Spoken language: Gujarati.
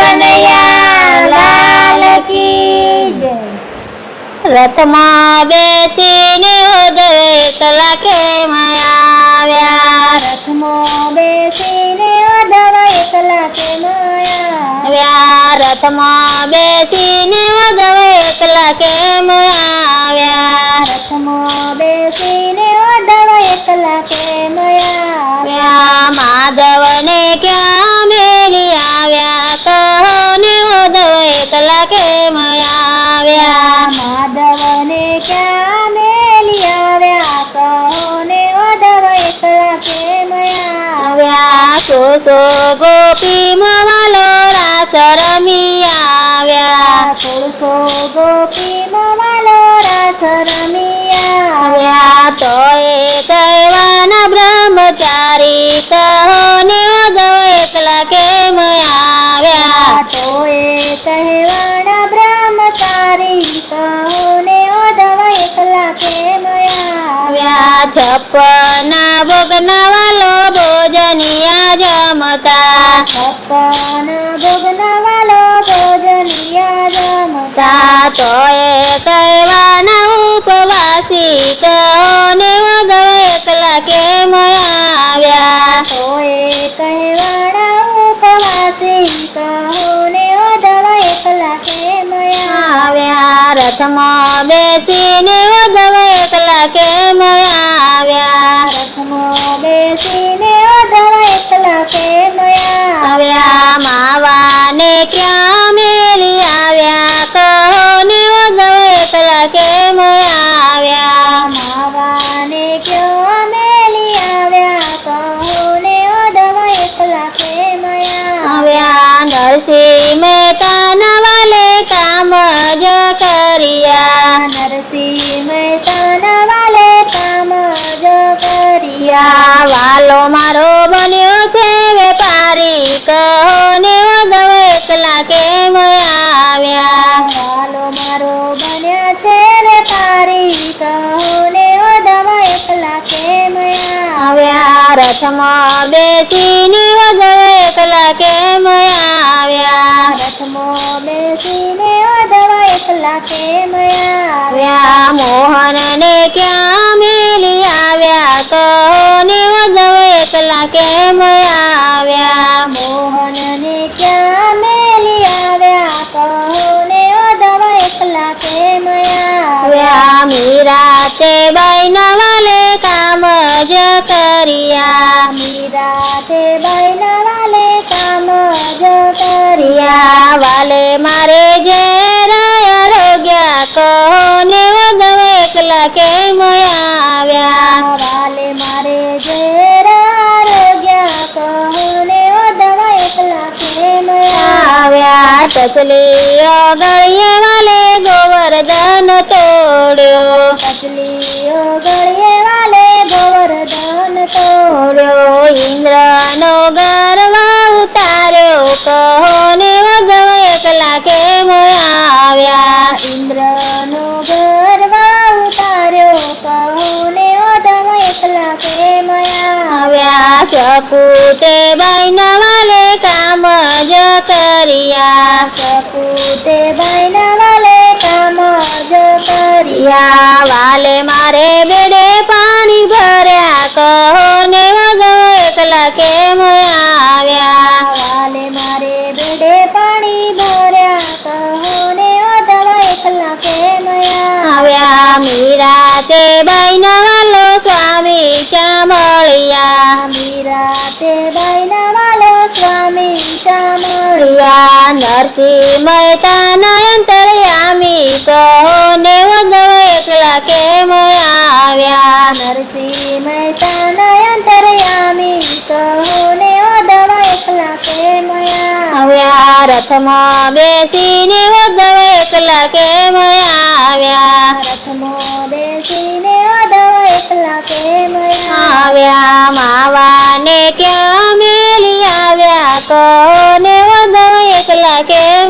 કનૈયા લાલ કી જય। રથમાં બેસીને ઉદ્ધવ એકલા કેમ આવ્યા? રથમાં બેસીને ઉદ્ધવ એકલા કેમ આવ્યા? રથમાં બેસીને ઉદ્ધવ એકલા કેમ આવ્યા? રથમાં બેસીને ઉદ્ધવ એકલા કેમ આવ્યા? માધવને ક્યાં મેલી આવ્યા? કહો ને ઉદ્ધવ એકલા કેમ આવ્યા? માધવને ક્યાં મેલી આવ્યા? કહો ને ઉદ્ધવ એકલા કેમ આવ્યા? તુળસો ગોપીમાં વાલો રાસ રમી આવ્યા। તુળસો ગોપીમાં વાલો રાસ રમી આવ્યા। તોય કહેવાના બ્રહ્મચારી કહો ને ઉદ્ધવ એકલા કેમ આવ્યા? તોય કહેવાના બ્રહ્મચારી કહો ને ઉદ્ધવ એકલા કેમ આવ્યા? 56 ભોગના વાલો ભોજનિયા જમતા। 56 ભોગના વાલો ભોજનિયા જમતા। તોય કહેવાના ઉપવાસી કહો ને ઉદ્ધવ એકલા કેમ આવ્યા? તોય કહેવાના ઉપવાસી કહો ને ઉદ્ધવ એકલા કેમ આવ્યા? રથમાં બેસીને ઉદ્ધવ એકલા કેમ આવ્યા? રથમાં બેસીને ઉદ્ધવ એકલા કેમ આવ્યા? માવાને ક્યાં મેલી આવ્યા? કહો ને ઉદ્ધવ એકલા કેમ આવ્યા? માવાને ક્યાં મેલી આવ્યા? કહો ને ઉદ્ધવ એકલા કેમ આવ્યા? નરસિંહ મહેતાના વાલે કામ જ કર્યા। નરસિંહ મહેતાના વાલે કામ જ કર્યા। વાલો મારો બન્યો છે વેપારી કહો ને ઉદ્ધવ એકલા કેમ આવ્યા? વાલો મારો બન્યા છે વેપારી કહો ને ઉદ્ધવ એકલા કેમ આવ્યા? રથમાં બેસીને ઉદ્ધવ એકલા કેમ આવ્યા? રથમાં બેસીને ઉદ્ધવ એકલા કેમ આવ્યા? મોહનને ક્યાં મેલી આવ્યા? કહો ને ઉદ્ધવ એકલા કેમ આવ્યા? મોહનને ક્યાં મેલી આવ્યા? કહો ને ઉદ્ધવ એકલા કેમ આવ્યા? મીરા તે બાઈના વાલે કામ જ કર્યા। મીરા તે બાઈના વાલે કામ જ કર્યા। વાલે મારે ઘેર આરોગ્યા કહો ને ઉદ્ધવ એકલા કેમ આવ્યા? વાલે મારે ઘેર આરોગ્યા કહો ને ઉદ્ધવ એકલા કેમ આવ્યા? ટચલીઓ ગળીએ વાલે ગોવર્ધન તોડ્યો। ટચલીઓ ગળીએ વાલે ગોવર્ધન તોડ્યો। ઇન્દ્રનો ગર્વ ઉતાર્યો કહો ને ઉદ્ધવ એકલા કેમ આવ્યા? ઇન્દ્રનો ગર્વ ઉતાર્યો કહો ને ઉદ્ધવ એકલા કેમ આવ્યા? શકુતે બાઈના વાલે કામ જ કર્યા। શકુતે બાઈના વાલે કામ જ કર્યા। વાલે મારે બેડે પાણી ભર્યા કહો ને ઉદ્ધવ એકલા કેમ આવ્યા? વાલે મારે બેડે પાણી ભર્યા કહો ને ઉદ્ધવ એકલા કેમ આવ્યા? મીરા તે બાઈના વાલો સ્વામી ક્યાં મળ્યા? મીરા તે બાઈના વાલો સ્વામી ક્યાં મળ્યા? નરસિંહ મહેતાના અંતર્યામી કહો ને ઉદ્ધવ એકલા કેમ આવ્યા? નરસિંહ મહેતાના અંતર્યામી કહો ને ઉદ્ધવ એકલા કેમ આવ્યા? રથમાં બેસીને ઉદ્ધવ એકલા કેમ આવ્યા? રથમાં બેસીને ઉદ્ધવ એકલા કેમ આવ્યા? માવાને ક્યાં મેલી આવ્યા? કહો ને ઉદ્ધવ એકલા કેમ